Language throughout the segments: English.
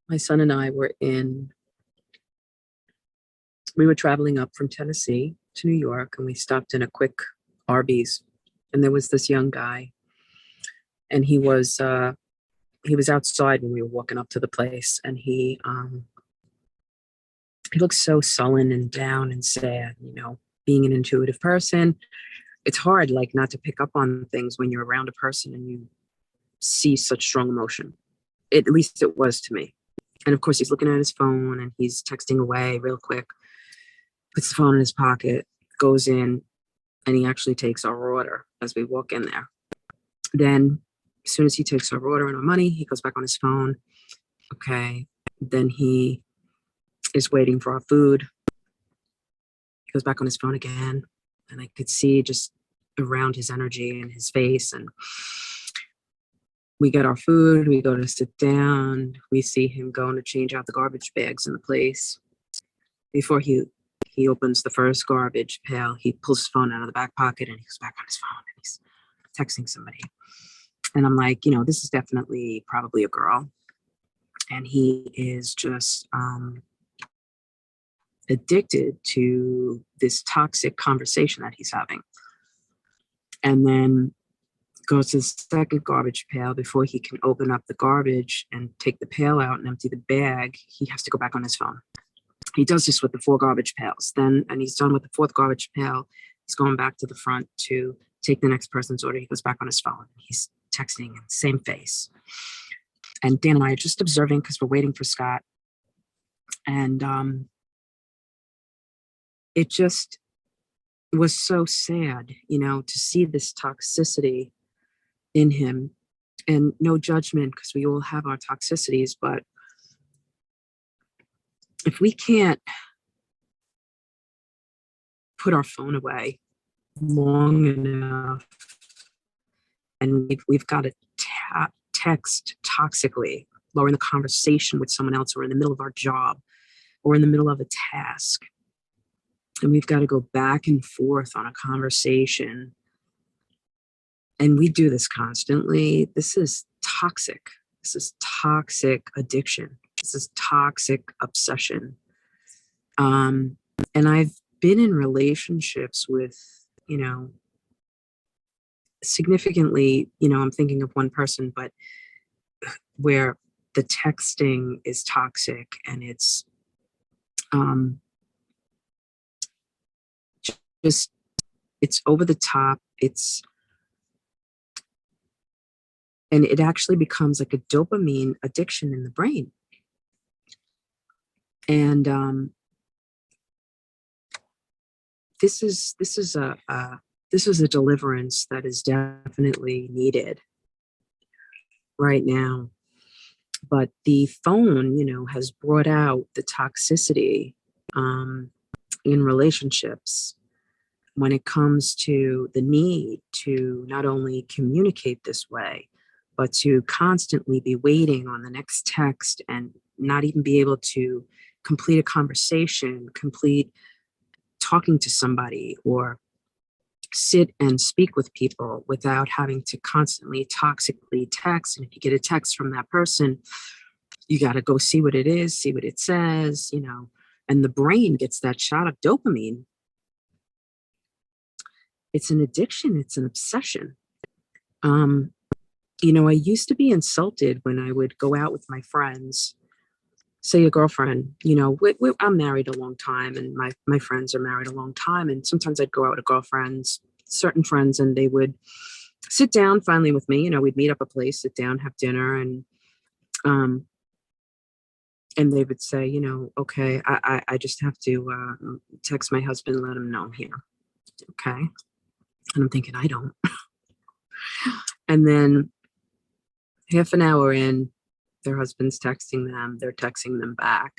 My son and I we were traveling up from Tennessee to New York, and we stopped in a quick Arby's, and there was this young guy, and he was outside when we were walking up to the place, and he looked so sullen and down and sad. Being an intuitive person, it's hard, like, not to pick up on things when you're around a person and you see such strong emotion. At least it was to me. And of course, he's looking at his phone and he's texting away real quick, puts the phone in his pocket, goes in, and he actually takes our order as we walk in there. Then, as soon as he takes our order and our money, he goes back on his phone. Okay. Then he is waiting for our food. He goes back on his phone again. And I could see just around his energy and his face. And we get our food. We go to sit down. We see him going to change out the garbage bags in the place. Before he opens the first garbage pail, he pulls his phone out of the back pocket and he goes back on his phone and he's texting somebody. And I'm like, this is definitely probably a girl. And he is just addicted to this toxic conversation that he's having. And then goes to the second garbage pail. Before he can open up the garbage and take the pail out and empty the bag, he has to go back on his phone. He does this with the 4 garbage pails. And he's done with the 4th garbage pail. He's going back to the front to take the next person's order. He goes back on his phone. He's texting in the same face. And Dan and I are just observing because we're waiting for Scott. And it just was so sad, to see this toxicity in him. And no judgment, because we all have our toxicities. But if we can't put our phone away long enough, and we've got to text toxically, or in the conversation with someone else, or in the middle of our job, or in the middle of a task, and we've got to go back and forth on a conversation, and we do this constantly, this is toxic. This is toxic addiction. This is toxic obsession. And I've been in relationships with, significantly, I'm thinking of one person, but where the texting is toxic and it's just, it's over the top. And it actually becomes like a dopamine addiction in the brain. And this is a deliverance that is definitely needed right now. But the phone, has brought out the toxicity in relationships when it comes to the need to not only communicate this way, but to constantly be waiting on the next text and not even be able to complete a conversation, complete talking to somebody, or sit and speak with people without having to constantly toxically text. And if you get a text from that person, you got to go see what it is, see what it says, and the brain gets that shot of dopamine. It's an addiction. It's an obsession. I used to be insulted when I would go out with my friends, say a girlfriend, I'm married a long time and my friends are married a long time. And sometimes I'd go out with girlfriends, certain friends, and they would sit down finally with me. We'd meet up a place, sit down, have dinner. And they would say, okay, I just have to text my husband, let him know I'm here. Okay. And I'm thinking, I don't. And then half an hour in, their husband's texting them, they're texting them back.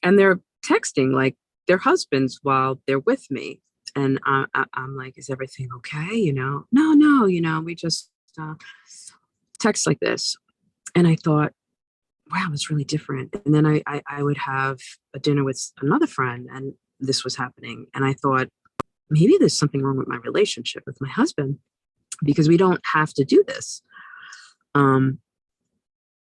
And they're texting like their husbands while they're with me. And I'm like, is everything okay? No, we just text like this. And I thought, wow, it's really different. And then I would have a dinner with another friend and this was happening. And I thought, maybe there's something wrong with my relationship with my husband because we don't have to do this.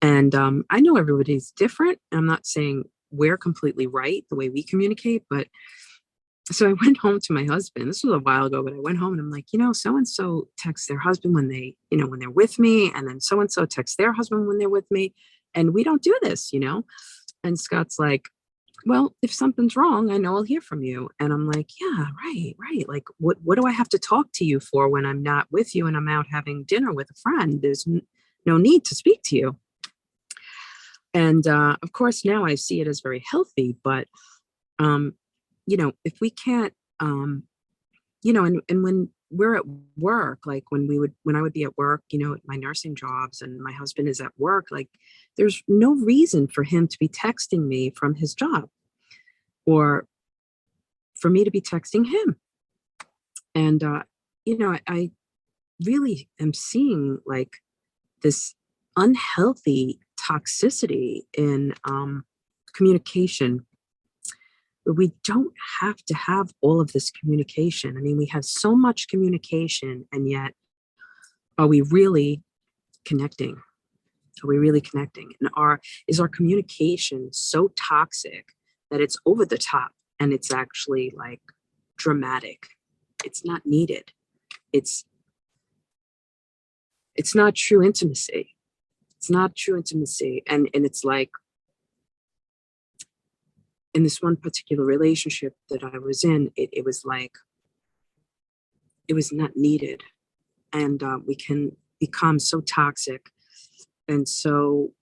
And I know everybody's different. I'm not saying we're completely right the way we communicate, but so I went home to my husband. This was a while ago, but I went home and I'm like, so and so texts their husband when when they're with me, and then so and so texts their husband when they're with me, and we don't do this. And Scott's like, well, if something's wrong, I know I'll hear from you. And I'm like, yeah, right, right. Like, what do I have to talk to you for when I'm not with you and I'm out having dinner with a friend? There's no need to speak to you. And of course, now I see it as very healthy, but if we can't, and when we're at work, like when I would be at work, at my nursing jobs, and my husband is at work, like there's no reason for him to be texting me from his job or for me to be texting him. And, I really am seeing like this unhealthy toxicity in communication. We don't have to have all of this communication. I mean, we have so much communication, and yet are we really connecting? Are we really connecting? And is our communication so toxic that it's over the top and it's actually like dramatic? It's not needed. It's not true intimacy. It's not true intimacy. And it's like, in this one particular relationship that I was in, it was like, it was not needed. And we can become so toxic and so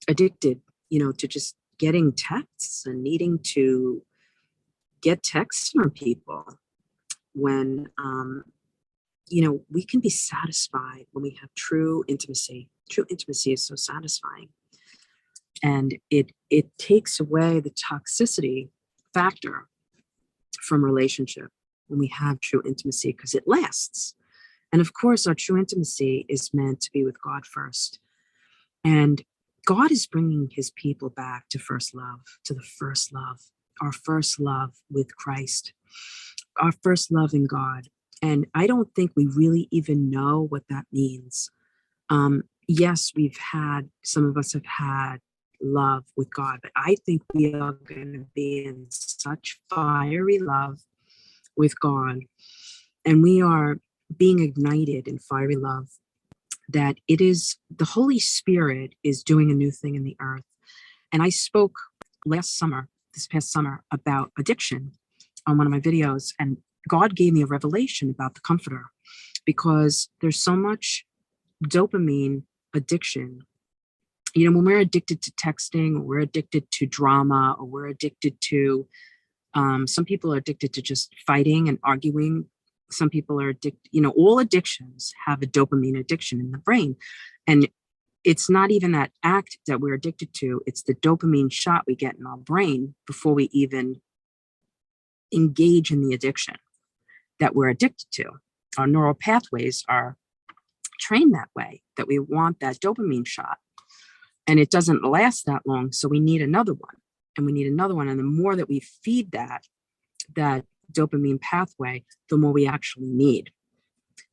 addicted, to just getting texts and needing to get texts from people when, we can be satisfied when we have true intimacy. True intimacy is so satisfying. And it takes away the toxicity factor from relationship when we have true intimacy, because it lasts. And of course, our true intimacy is meant to be with God first. And God is bringing his people back to first love, to the first love, our first love with Christ, our first love in God. And I don't think we really even know what that means. Yes, some of us have had love with God, but I think we are going to be in such fiery love with God, and we are being ignited in fiery love, that it is the Holy Spirit is doing a new thing in the earth. And I spoke this past summer, about addiction on one of my videos, and God gave me a revelation about the Comforter, because there's so much dopamine addiction. When we're addicted to texting, or we're addicted to drama, or we're addicted to, some people are addicted to just fighting and arguing. Some people are addicted, all addictions have a dopamine addiction in the brain. And it's not even that act that we're addicted to, it's the dopamine shot we get in our brain before we even engage in the addiction that we're addicted to. Our neural pathways are trained that way, that we want that dopamine shot. And it doesn't last that long, so we need another one, and we need another one. And the more that we feed that dopamine pathway, the more we actually need.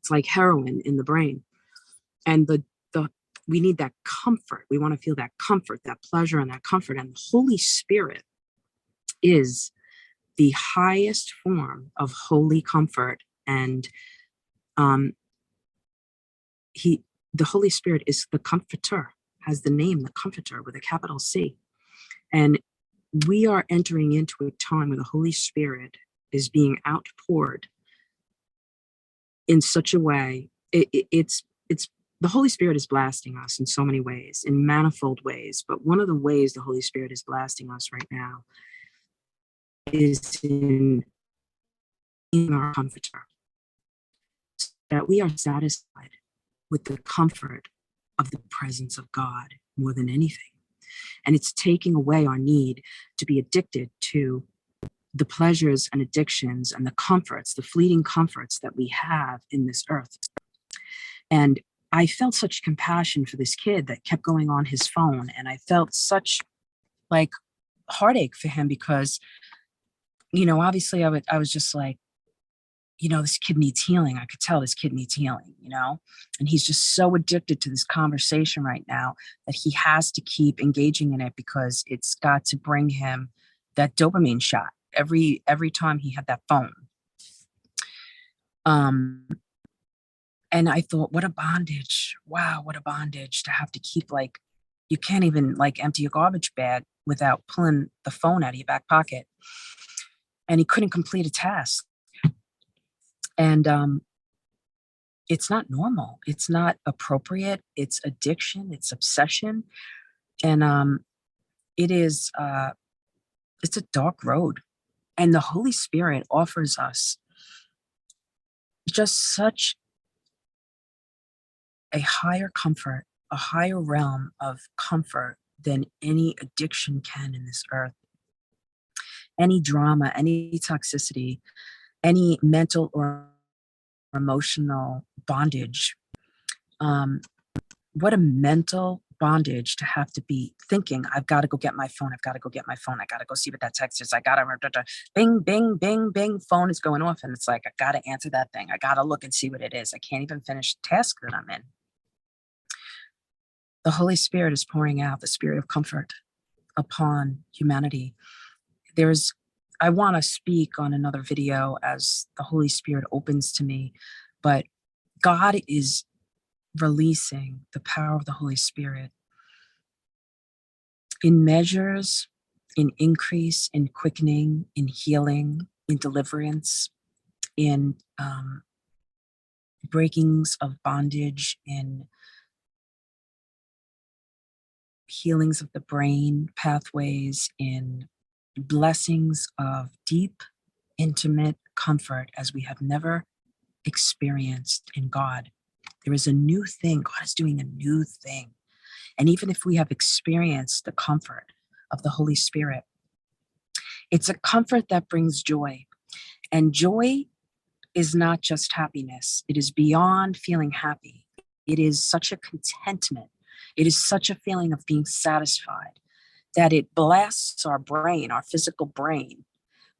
It's like heroin in the brain. And we need that comfort. We want to feel that comfort, that pleasure, and that comfort. And the Holy Spirit is the highest form of holy comfort. And the Holy Spirit is the Comforter, has the name, the Comforter, with a capital C. And we are entering into a time where the Holy Spirit is being outpoured in such a way. It's the Holy Spirit is blasting us in so many ways, in manifold ways. But one of the ways the Holy Spirit is blasting us right now is in our Comforter, so that we are satisfied with the comfort of the presence of God more than anything. And it's taking away our need to be addicted to the pleasures and addictions and the comforts, the fleeting comforts that we have in this earth. And I felt such compassion for this kid that kept going on his phone. And I felt such like heartache for him, because, obviously I was just like, this kid needs healing. I could tell this kid needs healing, and he's just so addicted to this conversation right now that he has to keep engaging in it because it's got to bring him that dopamine shot every time he had that phone. And I thought, what a bondage. Wow, what a bondage to have to keep, like, you can't even like empty a garbage bag without pulling the phone out of your back pocket. And he couldn't complete a task. And it's not normal. It's not appropriate. It's addiction. It's obsession. And it is it's a dark road. And the Holy Spirit offers us just such a higher comfort, a higher realm of comfort than any addiction can in this earth. Any drama, any toxicity, any mental or emotional bondage. What a mental bondage to have to be thinking, I've got to go get my phone. I've got to go get my phone. I got to go see what that text is. I got to, bing, bing, bing, bing, phone is going off. And it's like, I got to answer that thing. I got to look and see what it is. I can't even finish the task that I'm in. The Holy Spirit is pouring out the spirit of comfort upon humanity. I want to speak on another video as the Holy Spirit opens to me, but God is releasing the power of the Holy Spirit in measures, in increase, in quickening, in healing, in deliverance, in breakings of bondage, in healings of the brain pathways, in blessings of deep, intimate comfort as we have never experienced in God. There is a new thing. God is doing a new thing. And even if we have experienced the comfort of the Holy Spirit, it's a comfort that brings joy. And joy is not just happiness. It is beyond feeling happy. It is such a contentment. It is such a feeling of being satisfied that it blasts our brain, our physical brain,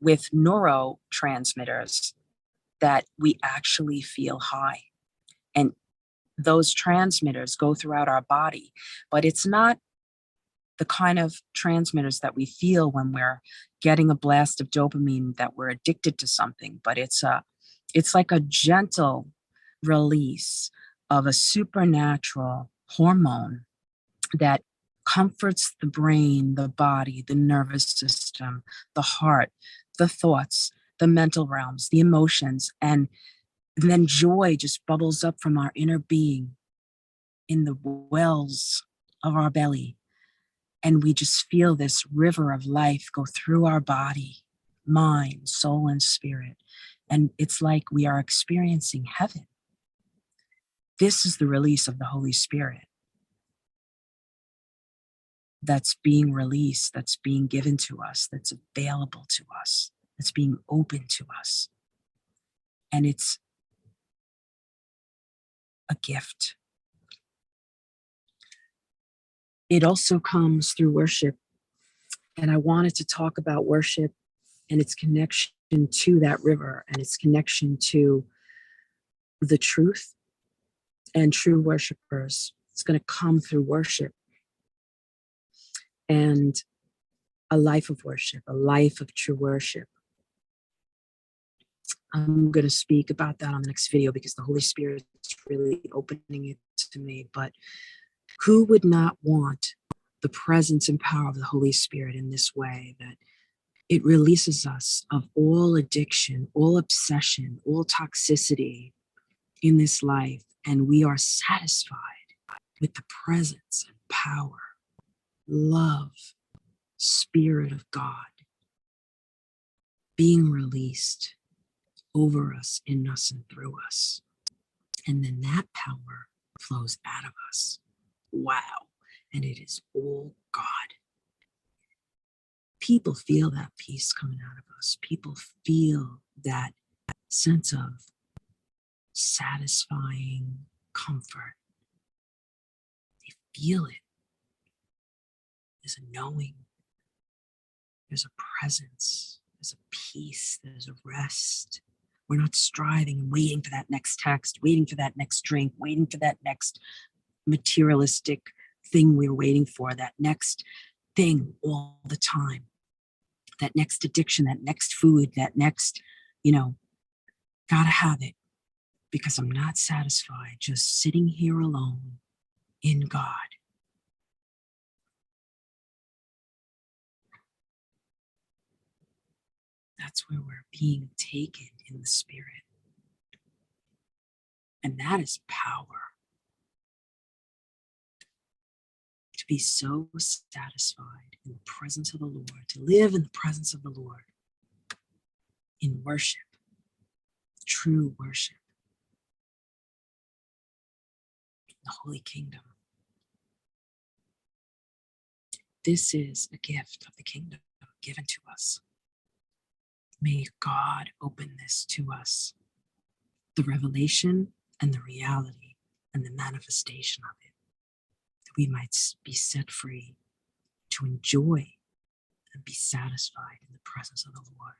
with neurotransmitters that we actually feel high. And those transmitters go throughout our body, but it's not the kind of transmitters that we feel when we're getting a blast of dopamine that we're addicted to something, but it's like a gentle release of a supernatural hormone that comforts the brain, the body, the nervous system, the heart, the thoughts, the mental realms, the emotions, and then joy just bubbles up from our inner being in the wells of our belly. And we just feel this river of life go through our body, mind, soul, and spirit. And it's like we are experiencing heaven. This is the release of the Holy Spirit that's being released, that's being given to us, that's available to us, that's being open to us. And it's a gift. It also comes through worship. And I wanted to talk about worship and its connection to that river and its connection to the truth and true worshipers. It's going to come through worship and a life of worship, a life of true worship. I'm going to speak about that on the next video because the Holy Spirit is really opening it to me. But who would not want the presence and power of the Holy Spirit in this way, that it releases us of all addiction, all obsession, all toxicity in this life, and we are satisfied with the presence and power, love, Spirit of God being released over us, in us, and through us. And then that power flows out of us. Wow. And it is all God. People feel that peace coming out of us. People feel that sense of satisfying comfort. They feel it. There's a knowing. There's a presence. There's a peace. There's a rest. We're not striving and waiting for that next text, waiting for that next drink, waiting for that next materialistic thing we're waiting for, that next thing all the time, that next addiction, that next food, that next, gotta have it because I'm not satisfied just sitting here alone in God. That's where we're being taken in the Spirit. And that is power. To be so satisfied in the presence of the Lord, to live in the presence of the Lord in worship, true worship, the Holy Kingdom. This is a gift of the kingdom given to us. May God open this to us, the revelation and the reality and the manifestation of it, that we might be set free to enjoy and be satisfied in the presence of the Lord.